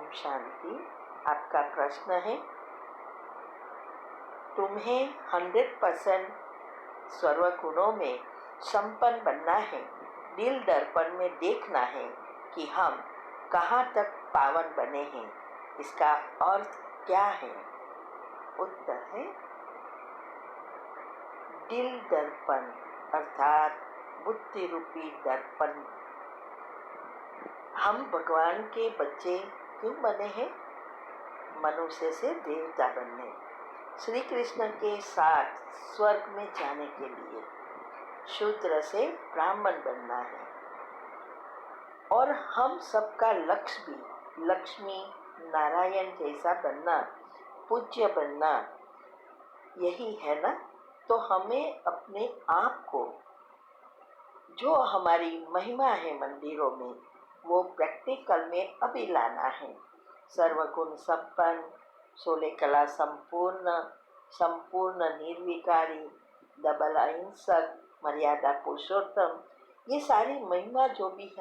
ओम शांति। आपका प्रश्न है, तुम्हें 100% सर्वगुणों में संपन्न बनना है। दिल दर्पण में देखना है कि हम कहाँ तक पावन बने हैं। इसका अर्थ क्या है? उत्तर है, दिल दर्पण अर्थात बुद्धि रूपी दर्पण। हम भगवान के बच्चे क्यों बने हैं? मनुष्य से देवता बनने, श्री कृष्ण के साथ स्वर्ग में जाने के लिए, शूद्र से ब्राह्मण बनना है। और हम सबका लक्ष्य भी लक्ष्मी नारायण जैसा बनना, पूज्य बनना, यही है ना। तो हमें अपने आप को, जो हमारी महिमा है मंदिरों में, वो प्रैक्टिकल में अभी लाना है। सर्वगुण संपन्न, 16 कला संपूर्ण, संपूर्ण निर्विकारी, डबल अहिंसक, मर्यादा पुरुषोत्तम, ये सारी महिमा जो भी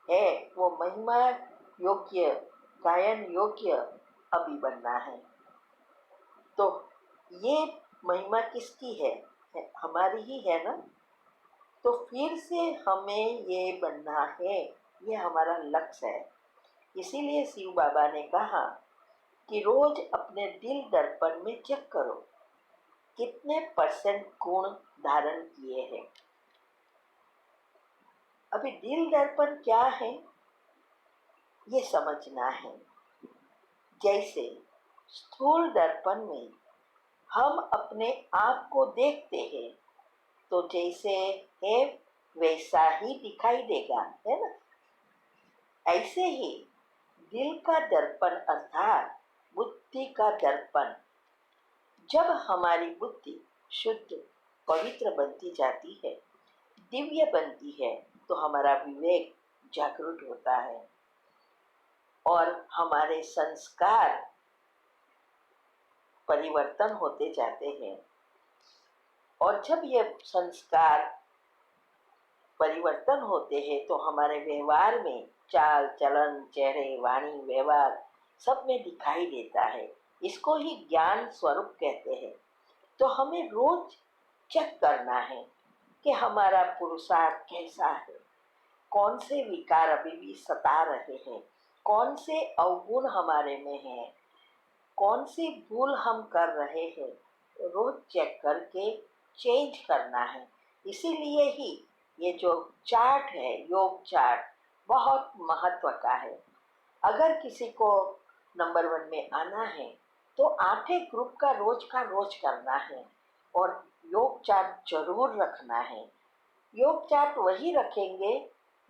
है वो महिमा योग्य, गायन योग्य अभी बनना है। तो ये महिमा किसकी है? हमारी ही है ना। तो फिर से हमें ये बनना है, ये हमारा लक्ष्य है। इसीलिए शिव बाबा ने कहा कि रोज अपने दिल दर्पण में चेक करो कितने % गुण धारण किए हैं। अभी दिल दर्पण क्या है ये समझना है। जैसे स्थूल दर्पण में हम अपने आप को देखते हैं तो जैसे है वैसा ही दिखाई देगा, है ना। ऐसे ही दिल का दर्पण अर्थात बुद्धि का दर्पण, जब हमारी बुद्धि शुद्ध पवित्र बनती जाती है, दिव्य बनती है, तो हमारा विवेक जागृत होता है और हमारे संस्कार परिवर्तन होते जाते हैं। और जब ये संस्कार परिवर्तन होते हैं तो हमारे व्यवहार में, चाल चलन, चेहरे, वाणी, व्यवहार सब में दिखाई देता है। इसको ही ज्ञान स्वरूप कहते हैं। तो हमें रोज चेक करना है कि हमारा पुरुषार्थ कैसा है, कौन से विकार अभी भी सता रहे हैं, कौन से अवगुण हमारे में हैं, कौन सी भूल हम कर रहे हैं, रोज चेक करके चेंज करना है। इसीलिए ही ये जो चार्ट है, योग चार्ट, बहुत महत्व का है। अगर किसी को नंबर 1 में आना है तो 8 ग्रुप का रोज करना है और योग चार्ट जरूर रखना है। योग चार्ट वही रखेंगे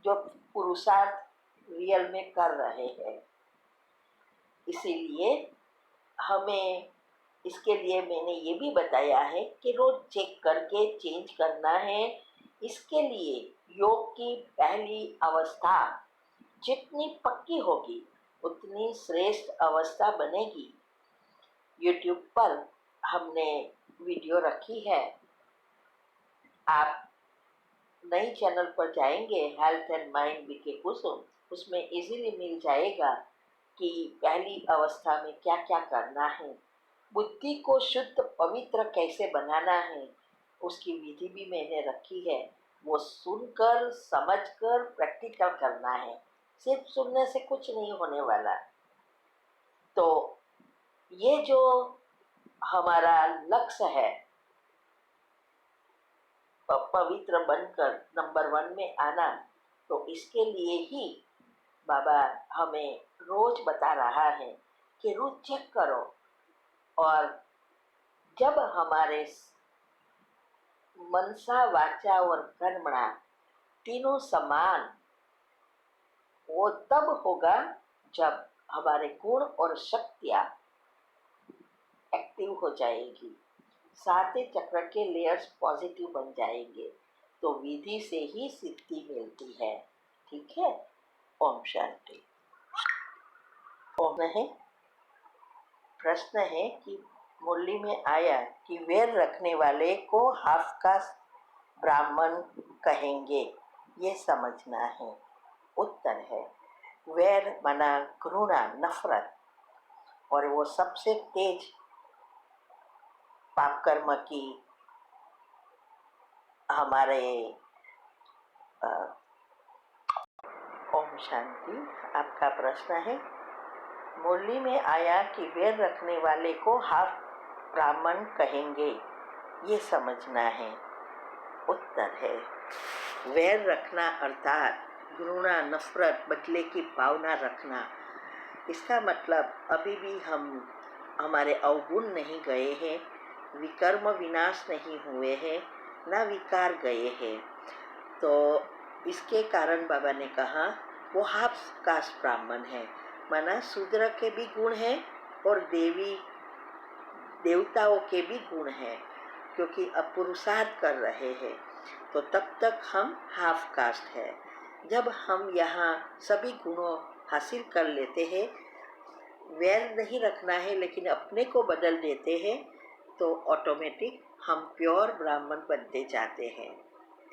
जो पुरुषार्थ रियल में कर रहे हैं। इसीलिए हमें, इसके लिए मैंने ये भी बताया है कि रोज चेक करके चेंज करना है। इसके लिए योग की पहली अवस्था जितनी पक्की होगी उतनी श्रेष्ठ अवस्था बनेगी। YouTube पर हमने वीडियो रखी है, आप नई चैनल पर जाएंगे, हेल्थ एंड माइंड बीके कुसुम, उसमें इजीली मिल जाएगा कि पहली अवस्था में क्या क्या करना है, बुद्धि को शुद्ध पवित्र कैसे बनाना है, उसकी विधि भी मैंने रखी है। वो सुनकर समझकर प्रैक्टिकल करना है। सिर्फ सुनने से कुछ नहीं होने वाला। तो ये जो हमारा लक्ष्य है पवित्र बनकर नंबर 1 में आना, तो इसके लिए ही बाबा हमें रोज बता रहा है कि रोज चेक करो। और जब हमारे मनसा, वाचा और कर्मणा तीनों समान, वो तब होगा जब हमारे गुण और शक्तियाँ एक्टिव हो जाएगी, 7 चक्र के लेयर्स पॉजिटिव बन जाएंगे। तो विधि से ही सिद्धि मिलती है। ठीक है। ओम शांति। ओम है। प्रश्न है कि मुरली में आया कि वैर रखने वाले को हाफ कास्ट ब्राह्मण कहेंगे, ये समझना है। उत्तर है, वैर माना घृणा, नफरत, और वो सबसे तेज पाप कर्म की हमारे ओम शांति। आपका प्रश्न है, मुरली में आया कि वैर रखने वाले को हाफ ब्राह्मण कहेंगे, ये समझना है। उत्तर है, वैर रखना अर्थात घृणा, नफरत, बदले की भावना रखना। इसका मतलब अभी भी हम हमारे अवगुण नहीं गए हैं, विकर्म विनाश नहीं हुए हैं, ना विकार गए हैं। तो इसके कारण बाबा ने कहा वो हाफ कास्ट ब्राह्मण है, माना शूद्र के भी गुण हैं और देवताओं के भी गुण हैं, क्योंकि अब पुरुषार्थ कर रहे हैं, तो तब तक हम हाफ कास्ट है। जब हम यहाँ सभी गुणों हासिल कर लेते हैं, वैर नहीं रखना है लेकिन अपने को बदल देते हैं, तो ऑटोमेटिक हम प्योर ब्राह्मण बनते जाते हैं।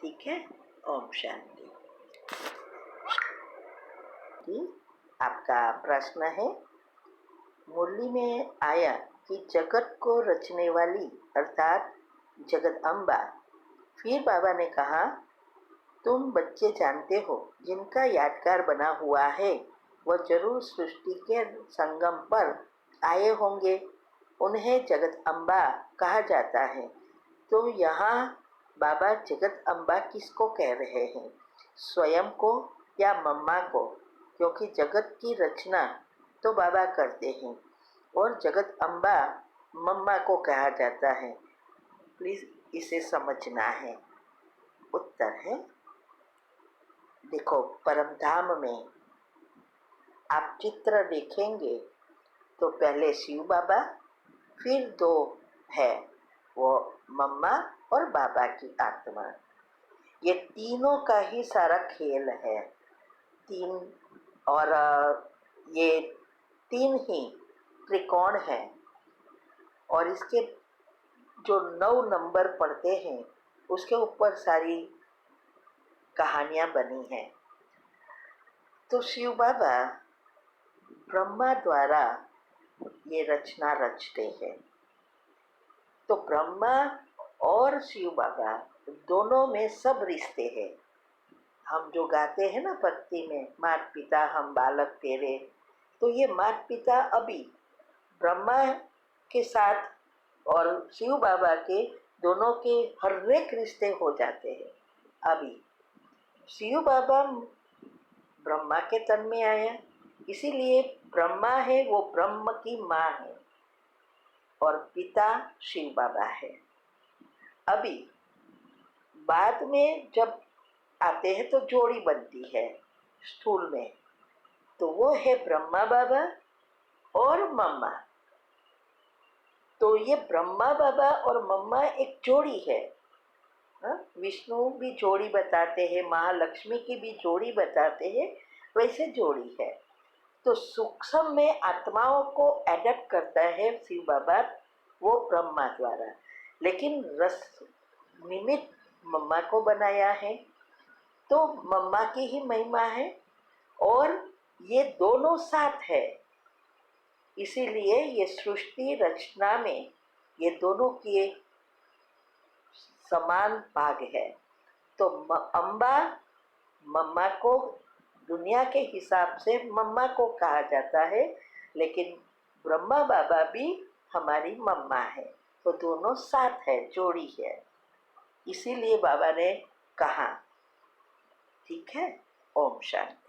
ठीक है, ओम शांति। आपका प्रश्न है, मुरली में आया कि जगत को रचने वाली अर्थात जगदम्बा। फिर बाबा ने कहा, तुम बच्चे जानते हो जिनका यादगार बना हुआ है वह जरूर सृष्टि के संगम पर आए होंगे, उन्हें जगदम्बा कहा जाता है। तो यहाँ बाबा जगदम्बा किसको कह रहे हैं, स्वयं को या मम्मा को? क्योंकि जगत की रचना तो बाबा करते हैं और जगदम्बा मम्मा को कहा जाता है। प्लीज इसे समझना है। उत्तर है, देखो परमधाम में आप चित्र देखेंगे तो पहले शिव बाबा, फिर दो है वो मम्मा और बाबा की आत्मा। ये तीनों का ही सारा खेल है। तीन और ये तीन ही त्रिकोण है और इसके जो 9 नंबर पढ़ते हैं उसके ऊपर सारी कहानियां बनी हैं। तो शिव बाबा ब्रह्मा द्वारा ये रचना रचते हैं। तो ब्रह्मा और शिव बाबा दोनों में सब रिश्ते हैं। हम जो गाते हैं ना भक्ति में, मात पिता हम बालक तेरे, तो ये मात पिता अभी ब्रह्मा के साथ और शिव बाबा के दोनों के हर एक रिश्ते हो जाते हैं। अभी शिव बाबा ब्रह्मा के तन में आया, इसीलिए ब्रह्मा है वो ब्रह्म की माँ है और पिता शिव बाबा है। अभी बाद में जब आते हैं तो जोड़ी बनती है स्थूल में, तो वो है ब्रह्मा बाबा और मम्मा। तो ये ब्रह्मा बाबा और मम्मा एक जोड़ी है। विष्णु भी जोड़ी बताते हैं, महालक्ष्मी की भी जोड़ी बताते हैं, वैसे जोड़ी है। तो सूक्ष्म में आत्माओं को एडप्ट करता है शिव बाबा, वो ब्रह्मा द्वारा, लेकिन रस निमित्त मम्मा को बनाया है, तो मम्मा की ही महिमा है और ये दोनों साथ है। इसीलिए ये सृष्टि रचना में ये दोनों की एक समान भाग है। तो अम्बा मम्मा को दुनिया के हिसाब से मम्मा को कहा जाता है, लेकिन ब्रह्मा बाबा भी हमारी मम्मा है, तो दोनों साथ है, जोड़ी है। इसीलिए बाबा ने कहा। ठीक है, ओम शांति।